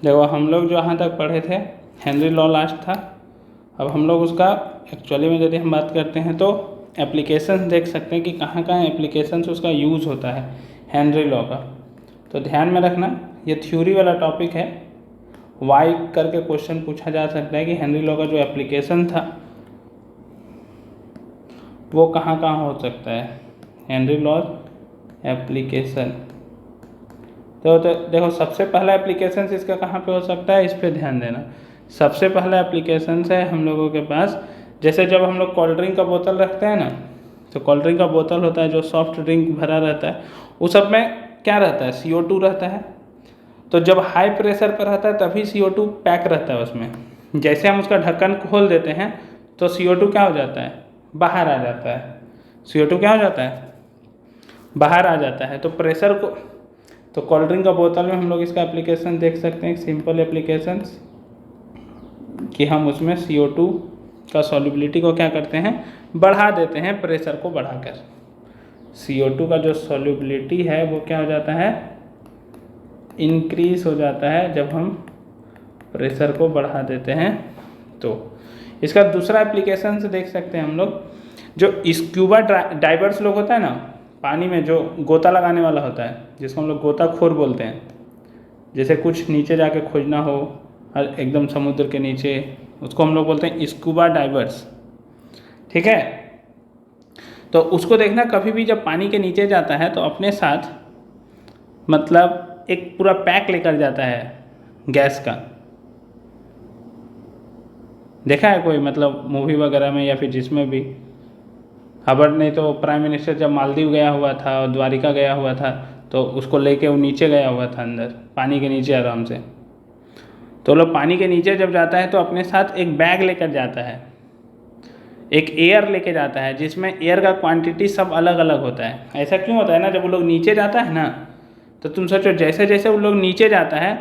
देखो हम लोग जो यहाँ तक पढ़े थे हेनरी लॉ लास्ट था। अब हम लोग उसका एक्चुअली में यदि हम बात करते हैं तो एप्लीकेशन देख सकते हैं कि कहाँ कहाँ एप्लीकेशन से उसका यूज़ होता है हेनरी लॉ का। तो ध्यान में रखना ये थ्योरी वाला टॉपिक है, वाई करके क्वेश्चन पूछा जा सकता है कि हेनरी लॉ का जो एप्लीकेशन था वो कहाँ कहाँ हो सकता है, हेनरी लॉ एप्लीकेशन। तो देखो सबसे पहला एप्लीकेशन इसका कहाँ पे हो सकता है, इस पर ध्यान देना। सबसे पहला एप्लीकेशन है हम लोगों के पास, जैसे जब हम लोग कोल्ड ड्रिंक का बोतल रखते हैं ना, तो कोल्ड ड्रिंक का बोतल होता है जो सॉफ्ट ड्रिंक भरा रहता है, उस सब में क्या रहता है, CO2 रहता है। तो जब हाई प्रेशर पर रहता है तभी CO2 पैक रहता है उसमें। जैसे हम उसका ढक्कन खोल देते हैं तो CO2 क्या हो जाता है, बाहर आ जाता है। CO2 क्या हो जाता है, बाहर आ जाता है। तो प्रेशर को, तो कोल्ड ड्रिंक का बोतल में हम लोग इसका एप्लीकेशन देख सकते हैं, सिंपल एप्लीकेशंस, कि हम उसमें CO2 का सॉल्युबिलिटी को क्या करते हैं, बढ़ा देते हैं प्रेशर को बढ़ाकर। CO2 का जो सॉल्युबिलिटी है वो क्या हो जाता है, इंक्रीज हो जाता है जब हम प्रेशर को बढ़ा देते हैं। तो इसका दूसरा एप्लीकेशन से देख सकते हैं हम लोग, जो स्क्यूबा डाइवर्स लोग होता है ना, पानी में जो गोता लगाने वाला होता है, जिसको हम लोग गोताखोर बोलते हैं। जैसे कुछ नीचे जाके खोजना हो एकदम समुद्र के नीचे, उसको हम लोग बोलते हैं स्क्यूबा डाइवर्स, ठीक है। तो उसको देखना कभी भी जब पानी के नीचे जाता है तो अपने साथ मतलब एक पूरा पैक लेकर जाता है गैस का। देखा है कोई, मतलब मूवी वगैरह में या फिर जिसमें भी। खबर नहीं तो प्राइम मिनिस्टर जब मालदीव गया हुआ था और द्वारिका गया हुआ था तो उसको लेके वो नीचे गया हुआ था अंदर पानी के नीचे आराम से। तो लोग पानी के नीचे जब जाता है तो अपने साथ एक बैग लेकर जाता है, एक एयर लेके जाता है, जिसमें एयर का क्वांटिटी सब अलग अलग होता है। ऐसा क्यों होता है ना, जब वो लोग नीचे जाता है ना, तो तुम सोचो जैसे जैसे वो लोग नीचे जाता है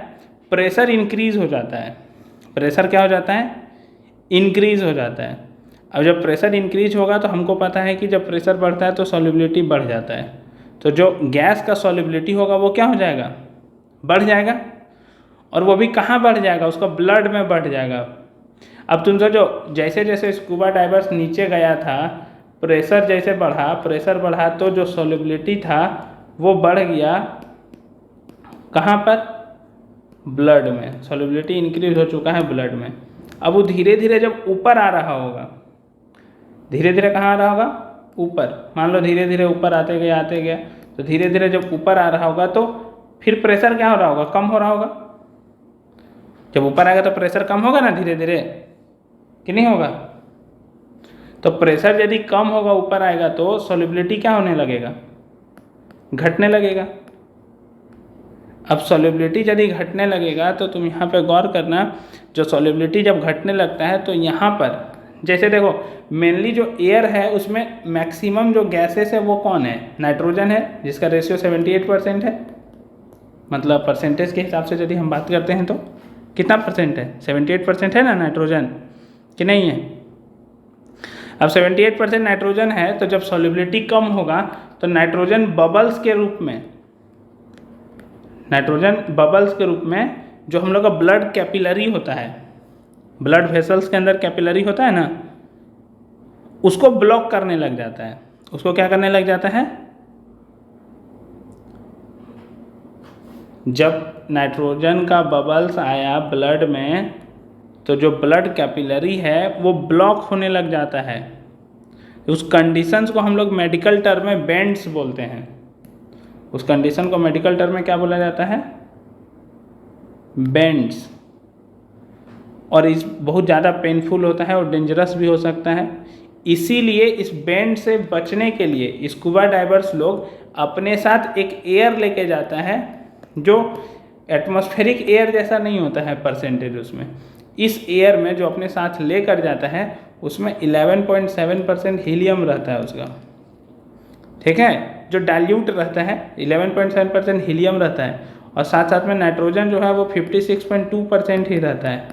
प्रेशर इंक्रीज हो जाता है। प्रेशर क्या हो जाता है, इंक्रीज हो जाता है। अब जब प्रेशर इंक्रीज होगा तो हमको पता है कि जब प्रेशर बढ़ता है तो सॉल्युबिलिटी बढ़ जाता है। तो जो गैस का सॉल्युबिलिटी होगा वो क्या हो जाएगा, बढ़ जाएगा। और वो भी कहाँ बढ़ जाएगा, उसका ब्लड में बढ़ जाएगा। अब तुम सोचो जैसे जैसे स्कूबा डाइवर्स नीचे गया था, प्रेशर जैसे बढ़ा, प्रेशर बढ़ा तो जो सॉल्युबिलिटी था वो बढ़ गया कहाँ पर, ब्लड में। सॉल्युबिलिटी इंक्रीज हो चुका है ब्लड में। अब वो धीरे धीरे जब ऊपर आ रहा होगा, धीरे धीरे कहाँ आ रहा होगा, ऊपर। मान लो धीरे धीरे ऊपर आते गया, तो धीरे धीरे जब ऊपर आ रहा होगा तो फिर प्रेशर क्या हो रहा होगा, कम हो रहा होगा। जब ऊपर आएगा तो प्रेशर कम होगा ना धीरे धीरे, कि नहीं होगा। तो प्रेशर यदि कम होगा, ऊपर आएगा, तो सॉल्युबिलिटी क्या होने लगेगा, घटने लगेगा। अब सॉल्युबिलिटी यदि घटने लगेगा तो तुम यहाँ पे गौर करना, जो सॉल्युबिलिटी जब घटने लगता है तो यहाँ पर जैसे देखो मेनली जो एयर है उसमें मैक्सिमम जो गैसेस है वो कौन है, नाइट्रोजन है, जिसका रेशियो 78% है। मतलब परसेंटेज के हिसाब से यदि हम बात करते हैं तो कितना परसेंट है, 78% है ना नाइट्रोजन, कि नहीं है। अब 78% नाइट्रोजन है, तो जब सॉल्युबिलिटी कम होगा तो नाइट्रोजन बबल्स के रूप में, नाइट्रोजन बबल्स के रूप में जो हम लोग का ब्लड कैपिलरी होता है, ब्लड वेसल्स के अंदर कैपिलरी होता है ना, उसको ब्लॉक करने लग जाता है। उसको क्या करने लग जाता है, जब नाइट्रोजन का बबल्स आया ब्लड में तो जो ब्लड कैपिलरी है वो ब्लॉक होने लग जाता है। उस कंडीशंस को हम लोग मेडिकल टर्म में बेंड्स बोलते हैं। उस कंडीशन को मेडिकल टर्म में क्या बोला जाता है, बेंड्स। और इस बहुत ज़्यादा पेनफुल होता है और डेंजरस भी हो सकता है। इसीलिए इस बेंड से बचने के लिए स्कूबा डाइवर्स लोग अपने साथ एक एयर लेके जाता है जो एटमॉस्फेरिक एयर जैसा नहीं होता है परसेंटेज उसमें। इस एयर में जो अपने साथ लेकर जाता है उसमें 11.7% हीलियम रहता है उसका, ठीक है, जो डाइल्यूट रहता है 11.7% हीलियम रहता है। और साथ साथ में नाइट्रोजन जो है वो 56.2% ही रहता है,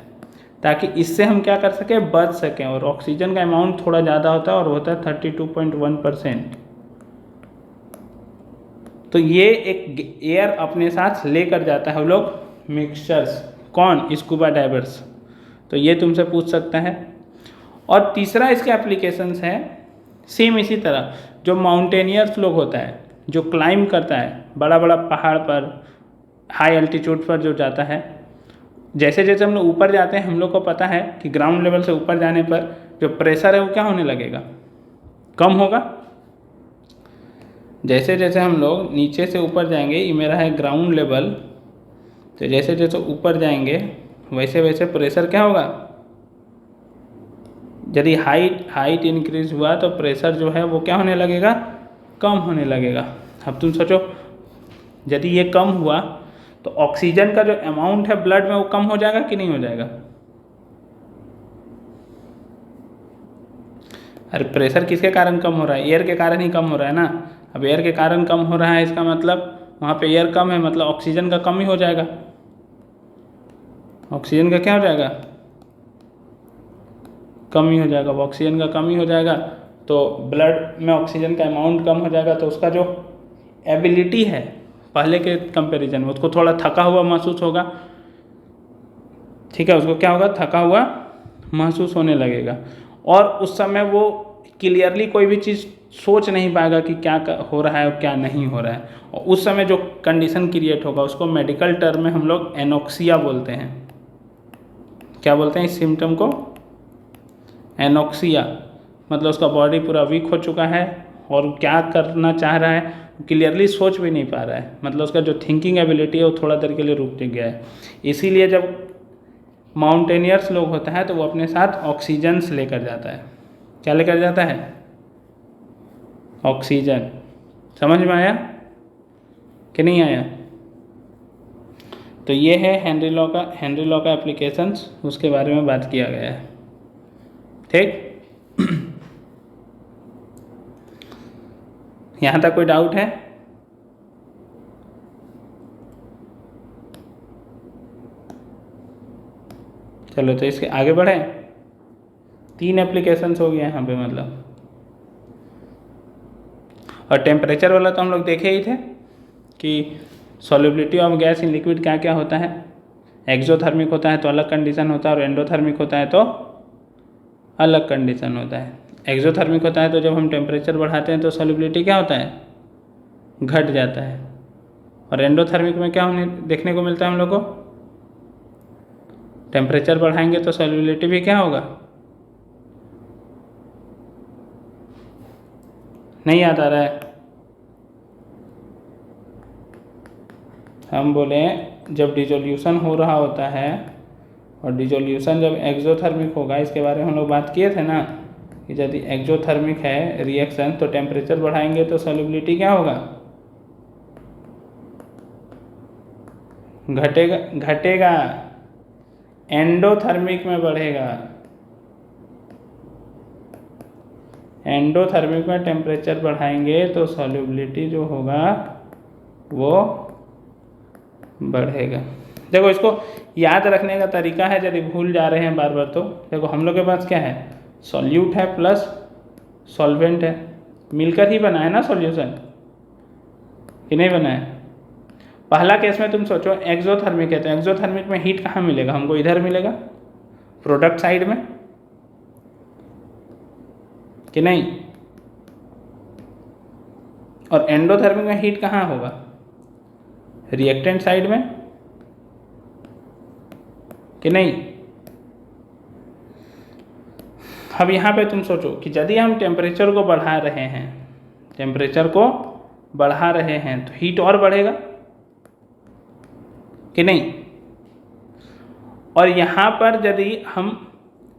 ताकि इससे हम क्या कर सकें, बच सकें। और ऑक्सीजन का अमाउंट थोड़ा ज़्यादा होता है और होता है 32.1%। तो ये एक एयर अपने साथ लेकर जाता है वो लोग मिक्सचर्स, कौन? Scuba divers. तो ये तुमसे पूछ सकता है। और तीसरा इसके एप्लीकेशंस है सेम इसी तरह, जो माउंटेनियर्स लोग होता है, जो क्लाइंब करता है बड़ा बड़ा पहाड़ पर, हाई एल्टीट्यूड पर जो जाता है, जैसे जैसे हम लोग ऊपर जाते हैं हम लोग को पता है कि ग्राउंड लेवल से ऊपर जाने पर जो प्रेशर है वो क्या होने लगेगा? कम होगा। जैसे जैसे हम लोग नीचे से ऊपर जाएंगे, ये मेरा है ग्राउंड लेवल, तो जैसे जैसे ऊपर जाएंगे वैसे वैसे प्रेशर क्या होगा? यदि हाइट इंक्रीज हुआ तो प्रेशर जो है वो क्या होने लगेगा? कम होने लगेगा। अब तुम सोचो, यदि ये कम हुआ तो ऑक्सीजन का जो अमाउंट है ब्लड में वो कम हो जाएगा कि नहीं हो जाएगा? अरे प्रेशर किसके कारण कम हो रहा है? एयर के कारण ही कम हो रहा है ना। अब एयर के कारण कम हो रहा है, इसका मतलब वहाँ पे एयर कम है, मतलब ऑक्सीजन का कम ही हो जाएगा। ऑक्सीजन का क्या हो जाएगा? कम ही हो जाएगा। ऑक्सीजन का कम ही हो जाएगा तो ब्लड में ऑक्सीजन का अमाउंट कम हो जाएगा, तो उसका जो एबिलिटी है पहले के कंपैरिजन में उसको थोड़ा थका हुआ महसूस होगा। ठीक है, उसको क्या होगा? थका हुआ महसूस होने लगेगा, और उस समय वो क्लियरली कोई भी चीज़ सोच नहीं पाएगा कि क्या हो रहा है और क्या नहीं हो रहा है। और उस समय जो कंडीशन क्रिएट होगा उसको मेडिकल टर्म में हम लोग एनोक्सिया बोलते हैं। क्या बोलते हैं इस सिम्टम को? एनोक्सिया। मतलब उसका बॉडी पूरा वीक हो चुका है और क्या करना चाह रहा है क्लियरली सोच भी नहीं पा रहा है, मतलब उसका जो थिंकिंग एबिलिटी है वो थोड़ा देर के लिए रुक गया है। इसीलिए जब माउंटेनियर्स लोग होता है तो वो अपने साथ ऑक्सीजन्स लेकर जाता है। क्या लेकर जाता है? ऑक्सीजन। समझ में आया कि नहीं आया? तो ये है हेनरी लॉ का एप्लीकेशंस, उसके बारे में बात किया गया है। ठीक, यहाँ तक कोई डाउट है? चलो तो इसके आगे बढ़े। 3 एप्लीकेशंस हो गए यहाँ पे मतलब। और टेम्परेचर वाला तो हम लोग देखे ही थे कि solubility of gas in liquid क्या क्या होता है। एक्सोथर्मिक होता है तो अलग कंडीशन होता है, और एंडोथर्मिक होता है तो अलग कंडीशन होता है। एक्सोथर्मिक होता है तो जब हम टेम्परेचर बढ़ाते हैं तो सॉल्युबिलिटी क्या होता है? घट जाता है। और एंडोथर्मिक में क्या होने देखने को मिलता है हम लोग को? टेम्परेचर बढ़ाएंगे तो सॉल्युबिलिटी भी क्या होगा? नहीं याद आ रहा है? हम बोले जब डिसोल्यूशन हो रहा होता है, और डिसोल्यूशन जब एक्सोथर्मिक होगा, इसके बारे में हम लोग बात किए थे ना कि यदि एक्सोथर्मिक है रिएक्शन तो टेम्परेचर बढ़ाएंगे तो सॉल्युबिलिटी क्या होगा? घटेगा। एंडोथर्मिक में बढ़ेगा। एंडोथर्मिक में टेम्परेचर बढ़ाएंगे तो सॉल्युबिलिटी जो होगा वो बढ़ेगा। देखो इसको याद रखने का तरीका है, यदि भूल जा रहे हैं बार बार तो देखो हम लोग के पास क्या है? सॉल्यूट है प्लस सॉल्वेंट है, मिलकर ही बना है ना सॉल्यूशन, कि नहीं बना है? पहला केस में तुम सोचो एक्सोथर्मिक है तो एक्सोथर्मिक में हीट कहाँ मिलेगा हमको? इधर मिलेगा प्रोडक्ट साइड में, कि नहीं? और एंडोथर्मिक में हीट कहाँ होगा? रिएक्टेंट साइड में, कि नहीं? अब यहाँ पे तुम सोचो कि यदि हम टेम्परेचर को बढ़ा रहे हैं, टेम्परेचर को बढ़ा रहे हैं तो हीट और बढ़ेगा, कि नहीं? और यहाँ पर यदि हम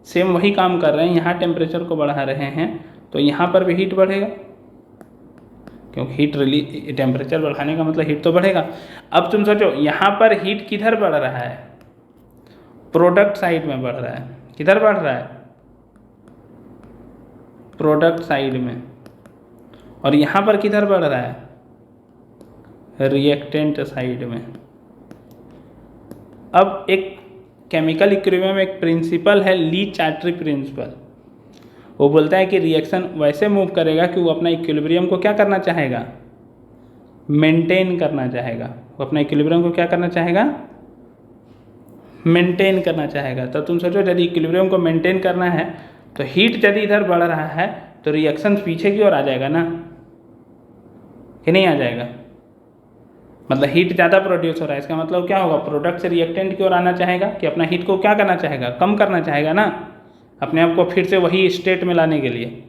सेम वही काम कर रहे हैं, यहाँ टेम्परेचर को बढ़ा रहे हैं तो यहाँ पर भी हीट बढ़ेगा, क्योंकि टेम्परेचर बढ़ाने का मतलब हीट तो बढ़ेगा। अब तुम सोचो यहाँ पर हीट किधर बढ़ रहा है? प्रोडक्ट साइड में बढ़ रहा है। किधर बढ़ रहा है? प्रोडक्ट साइड में। और यहाँ पर किधर बढ़ रहा है? रिएक्टेंट साइड में। अब एक केमिकल इक्विलिब्रियम में एक प्रिंसिपल है, ली चार्ट्री प्रिंसिपल। वो बोलता है कि रिएक्शन वैसे मूव करेगा कि वो अपना इक्विलिब्रियम को क्या करना चाहेगा? मेंटेन करना चाहेगा। वो अपना इक्विलिब्रियम को क्या करना चाहेगा? मेंटेन करना चाहेगा। तो तुम सोचो यदि इक्विलिब्रियम को मेंटेन करना है तो हीट यदि इधर बढ़ रहा है तो रिएक्शन पीछे की ओर आ जाएगा ना, कि नहीं आ जाएगा? मतलब हीट ज़्यादा प्रोड्यूस हो रहा है, इसका मतलब क्या होगा, प्रोडक्ट से रिएक्टेंट की ओर आना चाहेगा कि अपना हीट को क्या करना चाहेगा, कम करना चाहेगा ना, अपने आप को फिर से वही स्टेट में लाने के लिए।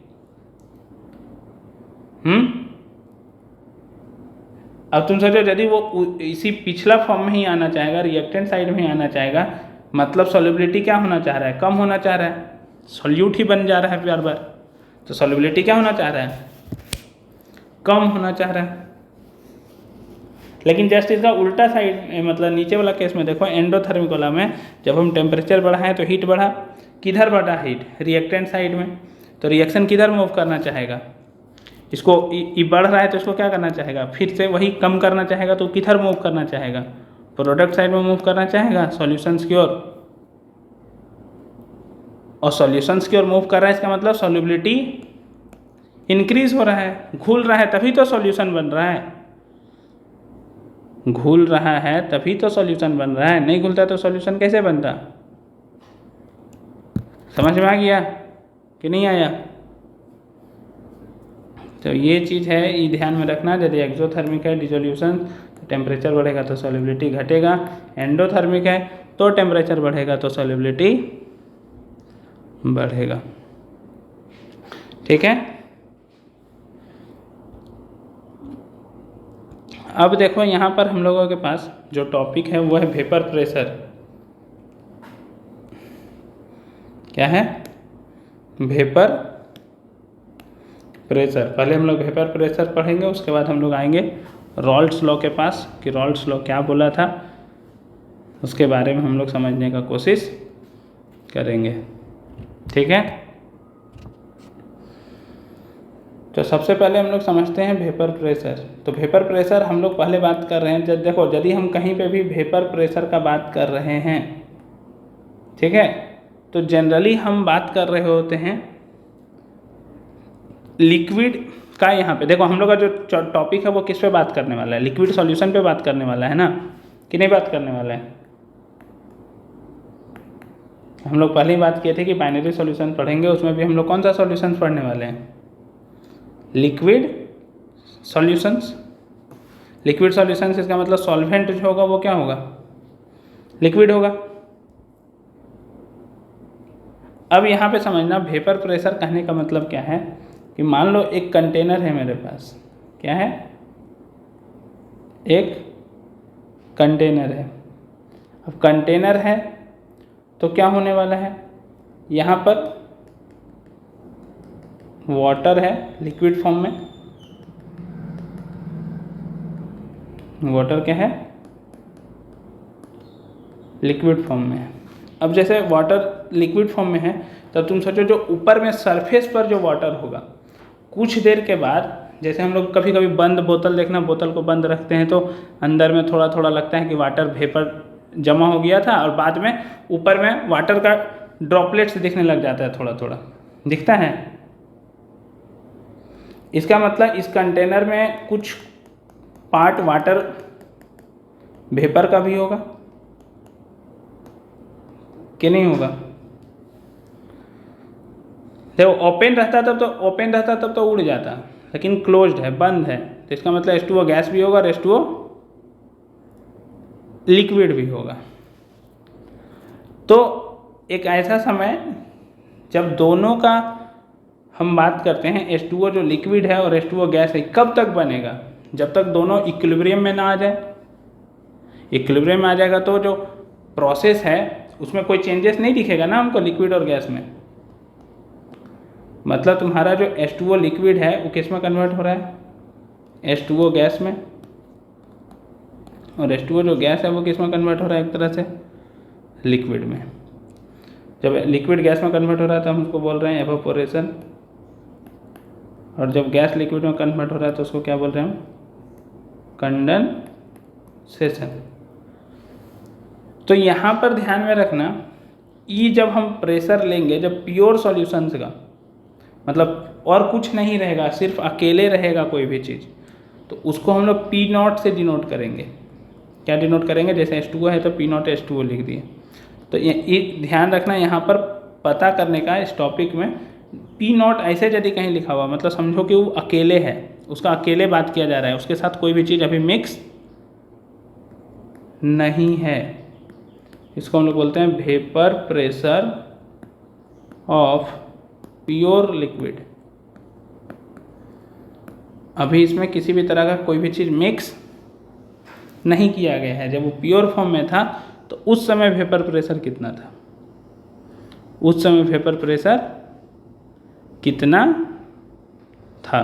अब तुम सोचो यदि वो इसी पिछला फॉर्म में ही आना चाहेगा, रिएक्टेंट साइड में ही आना चाहेगा, मतलब सॉल्युबिलिटी क्या होना चाह रहा है, कम होना चाह रहा है, सॉल्यूट ही बन जा रहा है बार बार, तो सॉल्युबिलिटी क्या होना चाह रहा है, कम होना चाह रहा है। लेकिन जस्ट इसका उल्टा साइड, मतलब नीचे वाला केस में देखो, एंडोथर्मिक वाला में जब हम टेम्परेचर बढ़ाएं तो हीट बढ़ा, किधर बढ़ा हीट, रिएक्टेंट साइड में, तो रिएक्शन किधर मूव करना चाहेगा, इसको ये बढ़ रहा है तो इसको क्या करना चाहेगा, फिर से वही कम करना चाहेगा, तो किधर मूव करना चाहेगा, प्रोडक्ट साइड में मूव करना चाहेगा, सॉल्यूशंस की ओर, और सॉल्यूशंस की ओर मूव कर रहा है, इसका मतलब सॉल्युबिलिटी इंक्रीज हो रहा है, घुल रहा है, तभी तो सॉल्यूशन बन रहा है, घुल रहा है तभी तो सॉल्यूशन बन रहा है, नहीं घुलता तो सॉल्यूशन कैसे बनता? समझ में आ गया कि नहीं आया? तो ये चीज़ है, ये ध्यान में रखना। यदि एक्सोथर्मिक है डिसोल्यूशन तो टेम्परेचर बढ़ेगा तो सॉल्युबिलिटी घटेगा, एंडोथर्मिक है तो टेम्परेचर बढ़ेगा तो सॉल्युबिलिटी बढ़ेगा। ठीक है, अब देखो यहाँ पर हम लोगों के पास जो टॉपिक है वो है वेपर प्रेशर। क्या है? Vapour pressure. पहले हम लोग वेपर प्रेशर पढ़ेंगे, उसके बाद हम लोग आएंगे रॉल्ट्स लॉ के पास कि रॉल्ट्स लॉ क्या बोला था, उसके बारे में हम लोग समझने का कोशिश करेंगे। ठीक है, तो सबसे पहले हम लोग समझते हैं वेपर प्रेशर। तो वेपर प्रेशर हम लोग पहले बात कर रहे हैं, जब देखो यदि हम कहीं पे भी वेपर प्रेशर का बात कर रहे हैं, ठीक है, तो जनरली हम बात कर रहे होते हैं लिक्विड का। यहाँ पे देखो हम लोग का जो टॉपिक है वो किस पे बात करने वाला है, लिक्विड सॉल्यूशन पे बात करने वाला है ना, कि नहीं बात करने वाला है? हम लोग पहले ही बात किए थे कि बाइनरी सॉल्यूशन पढ़ेंगे, उसमें भी हम लोग कौन सा सॉल्यूशन पढ़ने वाले हैं, लिक्विड सॉल्यूशंस। लिक्विड सॉल्यूशंस इसका मतलब सॉल्वेंट जो होगा वो क्या होगा, लिक्विड होगा। अब यहाँ पे समझना वेपर प्रेशर कहने का मतलब क्या है कि मान लो एक कंटेनर है मेरे पास, क्या है, एक कंटेनर है। अब कंटेनर है तो क्या होने वाला है, यहाँ पर वाटर है लिक्विड फॉर्म में, वाटर क्या है, लिक्विड फॉर्म में है। अब जैसे वाटर लिक्विड फॉर्म में है तो तुम सोचो जो ऊपर में सरफेस पर जो वाटर होगा, कुछ देर के बाद, जैसे हम लोग कभी कभी बंद बोतल, देखना बोतल को बंद रखते हैं तो अंदर में थोड़ा थोड़ा लगता है कि वाटर वेपर जमा हो गया था, और बाद में ऊपर में वाटर का ड्रॉपलेट्स दिखने लग जाता है, थोड़ा थोड़ा दिखता है। इसका मतलब इस कंटेनर में कुछ पार्ट वाटर वेपर का भी होगा कि नहीं होगा? देखो ओपन रहता तब तो उड़ जाता, लेकिन क्लोज्ड है, बंद है, तो इसका मतलब H2O गैस भी होगा और H2O लिक्विड भी होगा। तो एक ऐसा समय जब दोनों का हम बात करते हैं, H2O जो लिक्विड है और H2O गैस है, कब तक बनेगा, जब तक दोनों इक्विलिब्रियम में ना आ जाए। इक्विलिब्रियम में आ जाएगा तो जो प्रोसेस है उसमें कोई चेंजेस नहीं दिखेगा ना हमको, लिक्विड और गैस में। मतलब तुम्हारा जो H2O लिक्विड है वो किस में कन्वर्ट हो रहा है, H2O गैस में, और H2O जो गैस है वो किस में कन्वर्ट हो रहा है, एक तरह से लिक्विड में। जब लिक्विड गैस में कन्वर्ट हो रहा है तो हम उसको बोल रहे हैं एवापोरेशन, और जब गैस लिक्विड में कन्वर्ट हो रहा है तो उसको क्या बोल रहे हैं हम, कंडेंसेशन। तो यहाँ पर ध्यान में रखना, ये जब हम प्रेशर लेंगे, जब प्योर सॉल्यूशंस का मतलब और कुछ नहीं रहेगा, सिर्फ अकेले रहेगा कोई भी चीज़, तो उसको हम लोग P0 से डिनोट करेंगे। क्या डिनोट करेंगे, जैसे H2O है तो P0 H2O लिख दिए। तो ये ध्यान रखना यहाँ पर पता करने का इस टॉपिक में P0 ऐसे यदि कहीं लिखा हुआ मतलब समझो कि वो अकेले है, उसका अकेले बात किया जा रहा है, उसके साथ कोई भी चीज़ अभी मिक्स नहीं है, इसको हम लोग बोलते हैं vapour pressure of pure liquid. अभी इसमें किसी भी तरह का कोई भी चीज़ मिक्स नहीं किया गया है। जब वो प्योर फॉर्म में था तो उस समय वेपर प्रेशर कितना था, उस समय वेपर प्रेशर कितना था।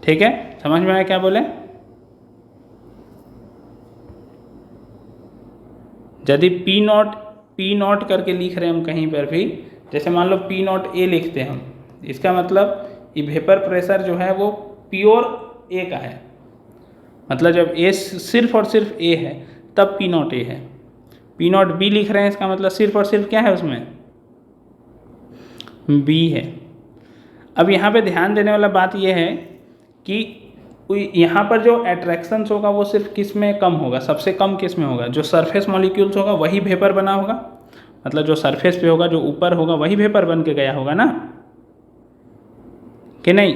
ठीक है, समझ में आया क्या बोले? यदि P0 करके लिख रहे हैं हम कहीं पर भी, जैसे मान लो P0 A लिखते हैं हम, इसका मतलब ये वेपर प्रेशर जो है वो प्योर A का है, मतलब जब A सिर्फ और सिर्फ A है तब P0 A है। P0 B लिख रहे हैं, इसका मतलब सिर्फ और सिर्फ क्या है उसमें, B है। अब यहाँ पे ध्यान देने वाला बात यह है कि यहाँ पर जो अट्रैक्शंस होगा वो सिर्फ किस में कम होगा, सबसे कम किस में होगा, जो सरफेस मॉलिक्यूल्स होगा वही वेपर बना होगा, मतलब जो सरफेस पे होगा, जो ऊपर होगा वही वेपर बन के गया होगा ना, कि नहीं?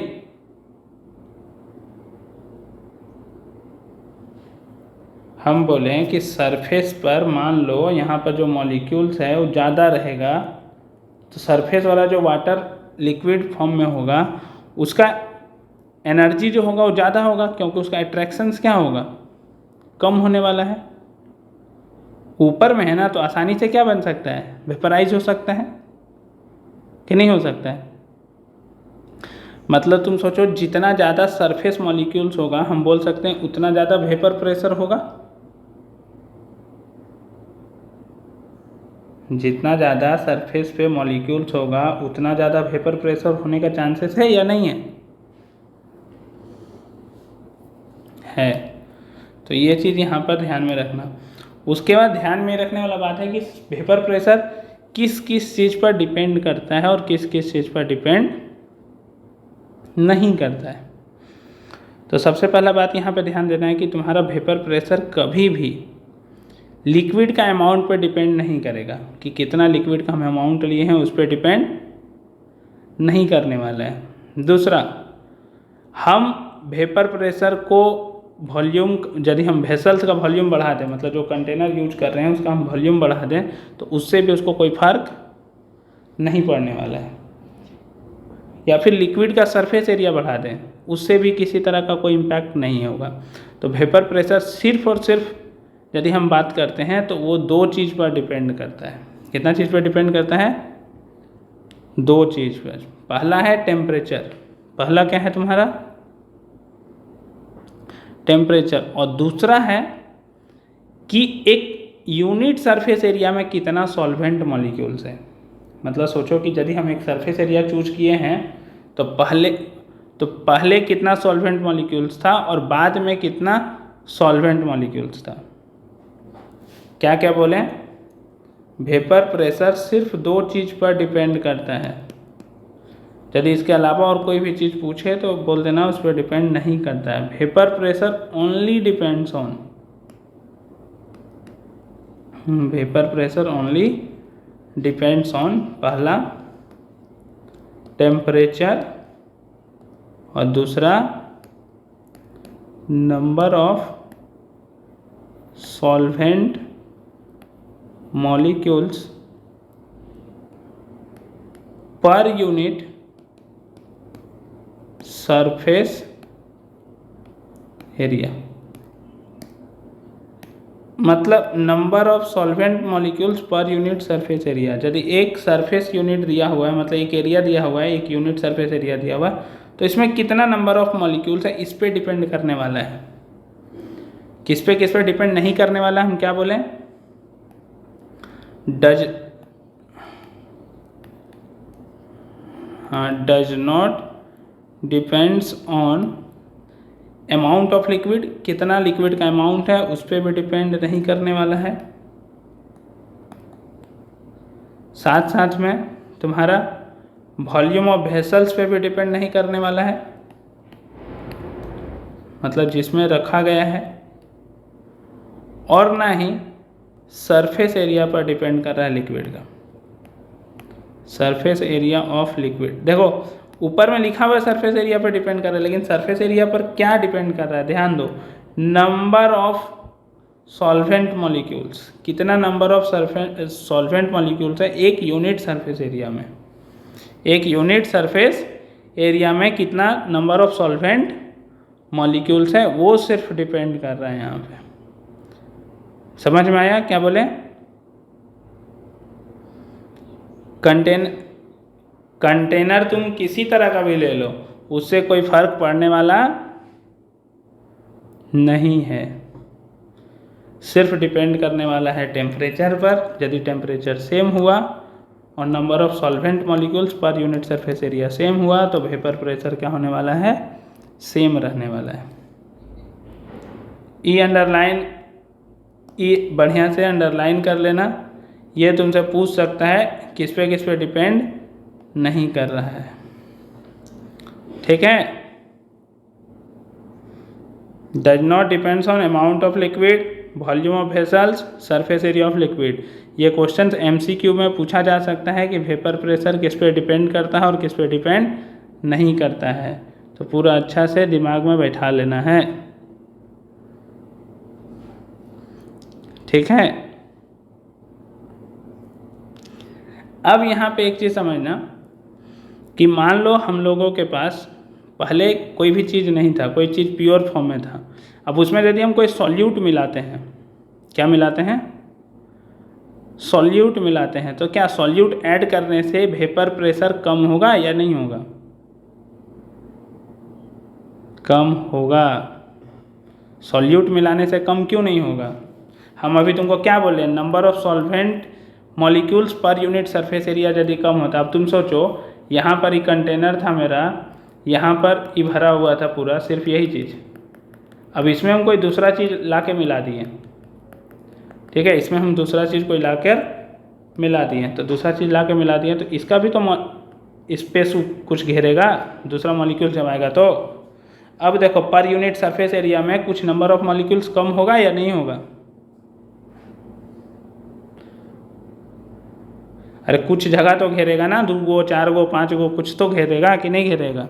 हम बोलें कि सरफेस पर मान लो यहाँ पर जो मॉलिक्यूल्स है वो ज़्यादा रहेगा, तो सरफेस वाला जो वाटर लिक्विड फॉर्म में होगा उसका एनर्जी जो होगा वो ज़्यादा होगा, क्योंकि उसका अट्रैक्शंस क्या होगा, कम होने वाला है। ऊपर में है ना, तो आसानी से क्या बन सकता है, वेपराइज हो सकता है कि नहीं हो सकता है। मतलब तुम सोचो जितना ज़्यादा सरफेस मॉलिक्यूल्स होगा हम बोल सकते हैं उतना ज़्यादा वेपर प्रेशर होगा। जितना ज़्यादा सरफेस पे मॉलिक्यूल्स होगा उतना ज़्यादा वेपर प्रेशर होने का चांसेस है या नहीं है? तो ये चीज़ यहाँ पर ध्यान में रखना। उसके बाद ध्यान में रखने वाला बात है कि वेपर प्रेशर किस किस चीज़ पर डिपेंड करता है और किस किस चीज़ पर डिपेंड नहीं करता है। तो सबसे पहला बात यहाँ पे ध्यान देना है कि तुम्हारा वेपर प्रेशर कभी भी लिक्विड का अमाउंट पर डिपेंड नहीं करेगा, कि कितना लिक्विड का हम अमाउंट लिए हैं उस पर डिपेंड नहीं करने वाला है। दूसरा, हम वेपर प्रेशर को वॉल्यूम, यदि हम वेसल्स का वॉल्यूम बढ़ा दें, मतलब जो कंटेनर यूज कर रहे हैं उसका हम वॉल्यूम बढ़ा दें, तो उससे भी उसको कोई फर्क नहीं पड़ने वाला है। या फिर लिक्विड का सरफेस एरिया बढ़ा दें, उससे भी किसी तरह का कोई इम्पैक्ट नहीं होगा। तो वेपर प्रेशर सिर्फ और सिर्फ यदि हम बात करते हैं तो वो दो चीज़ पर डिपेंड करता है। कितना चीज़ पर डिपेंड करता है? दो चीज़ पर। पहला है टेम्परेचर, पहला क्या है तुम्हारा? टेम्परेचर। और दूसरा है कि एक यूनिट सरफेस एरिया में कितना सॉल्वेंट मॉलिक्यूल्स है। मतलब सोचो कि यदि हम एक सरफेस एरिया चूज किए हैं तो पहले कितना सॉल्वेंट मॉलिक्यूल्स था और बाद में कितना सॉल्वेंट मॉलिक्यूल्स था। क्या क्या बोले? वेपर प्रेशर सिर्फ दो चीज़ पर डिपेंड करता है। यदि इसके अलावा और कोई भी चीज़ पूछे तो बोल देना उस पर डिपेंड नहीं करता है। Vapour pressure only depends on, vapour pressure only depends on, पहला टेम्परेचर और दूसरा number of solvent molecules per unit surface area. मतलब number of solvent molecules per unit surface area. यदि एक सरफेस यूनिट दिया हुआ है, मतलब एक एरिया दिया हुआ है, एक यूनिट सरफेस एरिया दिया हुआ है, तो इसमें कितना नंबर ऑफ मॉलिक्यूल्स है इस पे डिपेंड करने वाला है। किस पे डिपेंड नहीं करने वाला, हम क्या बोलें? Does not depends on amount of liquid, कितना लिक्विड का अमाउंट है उस पर भी डिपेंड नहीं करने वाला है। साथ साथ में तुम्हारा वॉल्यूम ऑफ वेसल्स पे भी डिपेंड नहीं करने वाला है, मतलब जिसमें रखा गया है, और ना ही सरफेस एरिया पर डिपेंड कर रहा है लिक्विड का। सरफेस एरिया ऑफ लिक्विड, देखो ऊपर में लिखा हुआ है सरफेस एरिया पर डिपेंड कर रहा है, लेकिन सरफेस एरिया पर क्या डिपेंड कर रहा है, ध्यान दो, नंबर ऑफ सॉल्वेंट मॉलिक्यूल्स, कितना नंबर ऑफ सॉल्वेंट मॉलिक्यूल्स है एक यूनिट सरफेस एरिया में, एक यूनिट सरफेस एरिया में कितना नंबर ऑफ सॉल्वेंट मॉलिक्यूल्स है, वो सिर्फ डिपेंड कर रहा है यहाँ पे। समझ में आया क्या बोले? कंटेनर तुम किसी तरह का भी ले लो, उससे कोई फर्क पड़ने वाला नहीं है, सिर्फ डिपेंड करने वाला है टेम्परेचर पर। यदि टेम्परेचर सेम हुआ और number of solvent molecules per unit surface area same हुआ तो वेपर प्रेशर क्या होने वाला है, सेम रहने वाला है। ई अंडरलाइन, ई बढ़िया से अंडरलाइन कर लेना, ये तुमसे पूछ सकता है किस पे डिपेंड नहीं कर रहा है, ठीक है। Does not depends on amount of liquid, volume of vessels, surface area of liquid. ये क्वेश्चन MCQ में पूछा जा सकता है कि वेपर प्रेशर किस पे डिपेंड करता है और किस पे डिपेंड नहीं करता है, तो पूरा अच्छा से दिमाग में बैठा लेना है, ठीक है। अब यहाँ पे एक चीज़ समझना कि मान लो हम लोगों के पास पहले कोई भी चीज़ नहीं था, कोई चीज़ प्योर फॉर्म में था, अब उसमें यदि हम कोई सॉल्यूट मिलाते हैं, क्या मिलाते हैं, सॉल्यूट मिलाते हैं, तो क्या सॉल्यूट ऐड करने से वेपर प्रेशर कम होगा या नहीं होगा, कम होगा। सॉल्यूट मिलाने से कम क्यों नहीं होगा? हम अभी तुमको क्या बोले, number of solvent molecules per unit surface area यदि कम होता, अब तुम सोचो यहाँ पर ही कंटेनर था मेरा, यहाँ पर ही भरा हुआ था पूरा, सिर्फ यही चीज़, अब इसमें हम कोई दूसरा चीज़ ला के मिला दिए, ठीक है, इसमें हम दूसरा चीज़ कोई ला कर मिला दिए, तो दूसरा चीज़ ला के मिला दिए तो इसका भी तो स्पेस कुछ घेरेगा, दूसरा मॉलिक्यूल जब आएगा तो। अब देखो पर यूनिट सरफेस एरिया में कुछ नंबर ऑफ मॉलिक्यूल्स कम होगा या नहीं होगा, अरे कुछ जगह तो घेरेगा ना, 2 गो 4 गो 5 गो कुछ तो घेरेगा कि नहीं घेरेगा,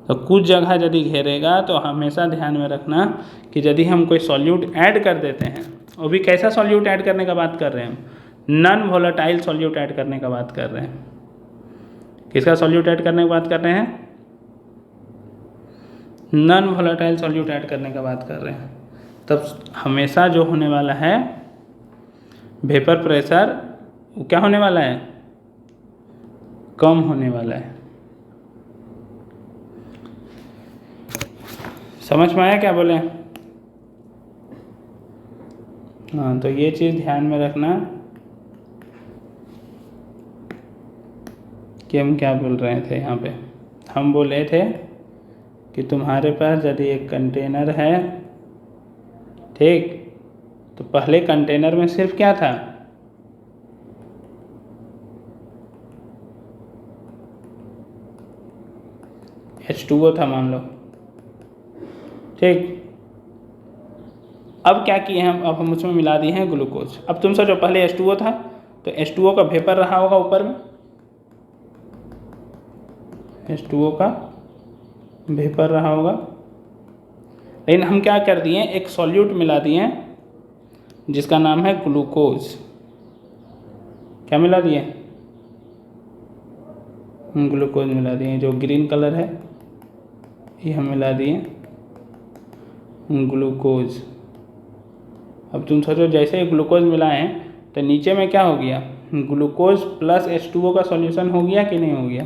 तो कुछ जगह यदि घेरेगा तो हमेशा ध्यान में रखना कि यदि हम कोई सॉल्यूट ऐड कर देते हैं, वो भी कैसा सॉल्यूट ऐड करने का बात कर रहे हैं, नॉन वोलेटाइल सॉल्यूट ऐड करने का बात कर रहे हैं। किसका सॉल्यूट ऐड करने की बात कर रहे हैं, नॉन वोलेटाइल सॉल्यूट ऐड करने का बात कर रहे हैं, तब हमेशा जो होने वाला है वेपर प्रेशर वो क्या होने वाला है, कम होने वाला है। समझ में आया क्या बोले? हाँ, तो ये चीज़ ध्यान में रखना कि हम क्या बोल रहे थे। यहाँ पे हम बोले थे कि तुम्हारे पास यदि एक कंटेनर है, ठीक, तो पहले कंटेनर में सिर्फ क्या था, H2O था मान लो, ठीक। अब क्या किए हम, अब हम उसमें मिला दिए हैं ग्लूकोज। अब तुम सोचो पहले H2O था तो H2O का वेपर रहा होगा ऊपर में, H2O का वेपर रहा होगा, लेकिन हम क्या कर दिए, एक सॉल्यूट मिला दिए जिसका नाम है ग्लूकोज। क्या मिला दिए, ग्लूकोज मिला दिए, जो ग्रीन कलर है ये हम मिला दिए ग्लूकोज। अब तुम सोचो जैसे ही ग्लूकोज मिलाएं तो नीचे में क्या हो गया, ग्लूकोज प्लस H2O का सॉल्यूशन हो गया कि नहीं हो गया,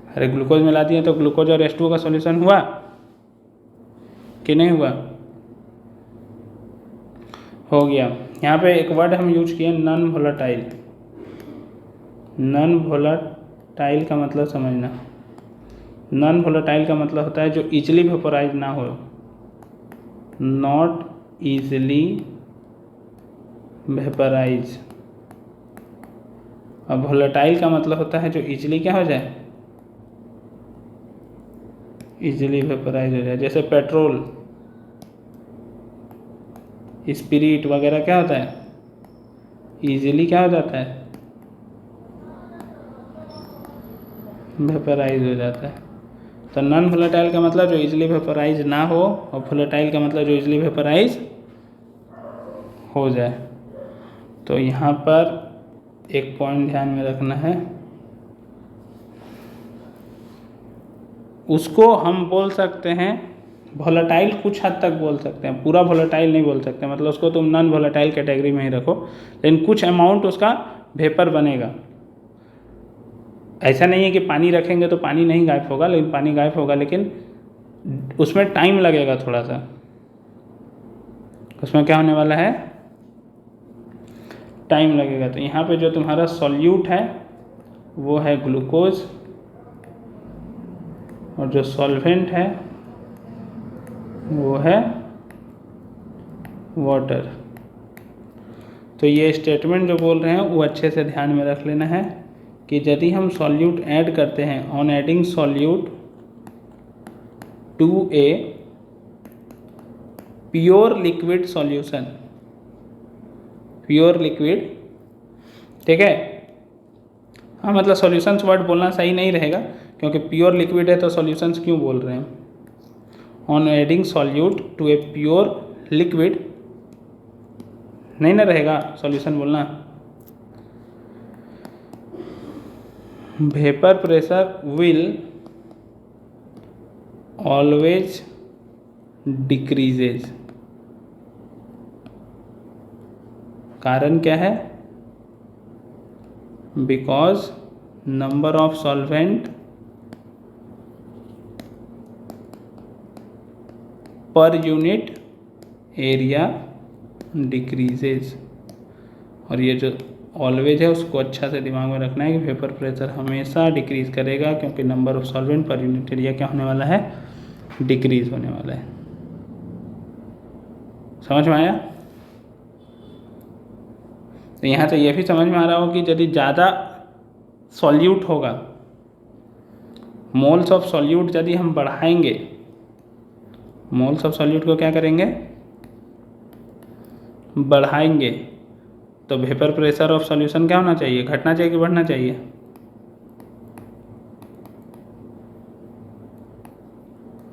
अरे ग्लूकोज मिला दिए तो ग्लूकोज और H2O का सॉल्यूशन हुआ कि नहीं हुआ, हो गया। यहाँ पे एक वर्ड हम यूज किए नॉन वोलेटाइल। नॉन वोलेटाइल का मतलब समझना, नॉन वोलेटाइल का मतलब होता है जो इजीली वेपोराइज ना हो, नॉट इजीली वेपोराइज। अब वोलेटाइल का मतलब होता है जो इजीली क्या हो जाए, इजीली वेपोराइज हो जाए, जैसे पेट्रोल स्पिरिट वगैरह क्या होता है, इजीली क्या हो जाता है, वेपराइज हो जाता है। तो नॉन वोलेटाइल का मतलब जो इजीली वेपराइज ना हो, और वोलेटाइल का मतलब जो इजीली वेपराइज हो जाए। तो यहाँ पर एक पॉइंट ध्यान में रखना है, उसको हम बोल सकते हैं वोलेटाइल, कुछ हद तक बोल सकते हैं, पूरा वोलेटाइल नहीं बोल सकते, मतलब उसको तुम नॉन वोलेटाइल कैटेगरी में ही रखो, लेकिन कुछ अमाउंट उसका वेपर बनेगा। ऐसा नहीं है कि पानी रखेंगे तो पानी नहीं गायब होगा, लेकिन पानी गायब होगा, लेकिन उसमें टाइम लगेगा थोड़ा सा। उसमें क्या होने वाला है, टाइम लगेगा। तो यहाँ पे जो तुम्हारा सॉल्यूट है वो है ग्लूकोज, और जो सॉल्वेंट है वो है वाटर। तो ये स्टेटमेंट जो बोल रहे हैं वो अच्छे से ध्यान में रख लेना है कि यदि हम सॉल्यूट ऐड करते हैं, on adding solute to a pure liquid solution, pure liquid, ठीक है। हाँ मतलब सॉल्यूशंस वर्ड बोलना सही नहीं रहेगा, क्योंकि प्योर लिक्विड है तो सॉल्यूशंस क्यों बोल रहे हैं। On adding solute to a pure liquid नहीं ना रहेगा सॉल्यूशन बोलना। Vapour pressure will always decreases. कारण क्या है, because number of solvent per unit area decreases. और ये जो ऑलवेज है उसको अच्छा से दिमाग में रखना है कि वेपर प्रेशर हमेशा डिक्रीज करेगा, क्योंकि number of solvent per unit area क्या होने वाला है, डिक्रीज होने वाला है। समझ में आया। तो यहाँ से ये भी समझ में आ रहा हो कि यदि ज़्यादा सॉल्यूट होगा, मोल्स ऑफ सॉल्यूट यदि हम बढ़ाएंगे, मोल्स ऑफ सॉल्यूट को क्या करेंगे, बढ़ाएंगे, तो वेपर प्रेशर ऑफ सॉल्यूशन क्या होना चाहिए, घटना चाहिए कि बढ़ना चाहिए,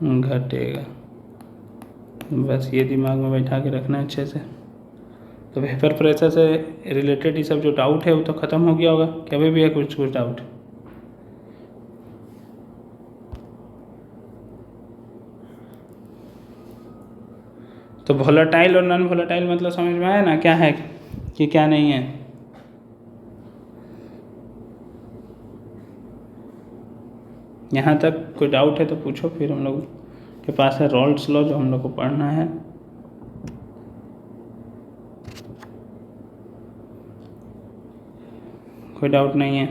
घटेगा। बस ये दिमाग में बैठा के रखना है अच्छे से। तो वेपर प्रेशर से रिलेटेड ये सब जो डाउट है वो तो ख़त्म हो गया होगा, क्या अभी भी है कुछ डाउट। तो वोलेटाइल और नॉन वोलेटाइल मतलब समझ में आया ना, क्या है कि क्या नहीं है। यहाँ तक कोई डाउट है तो पूछो, फिर हम लोग के पास है रॉल्ड्स लॉ जो हम लोग को पढ़ना है। कोई डाउट नहीं है।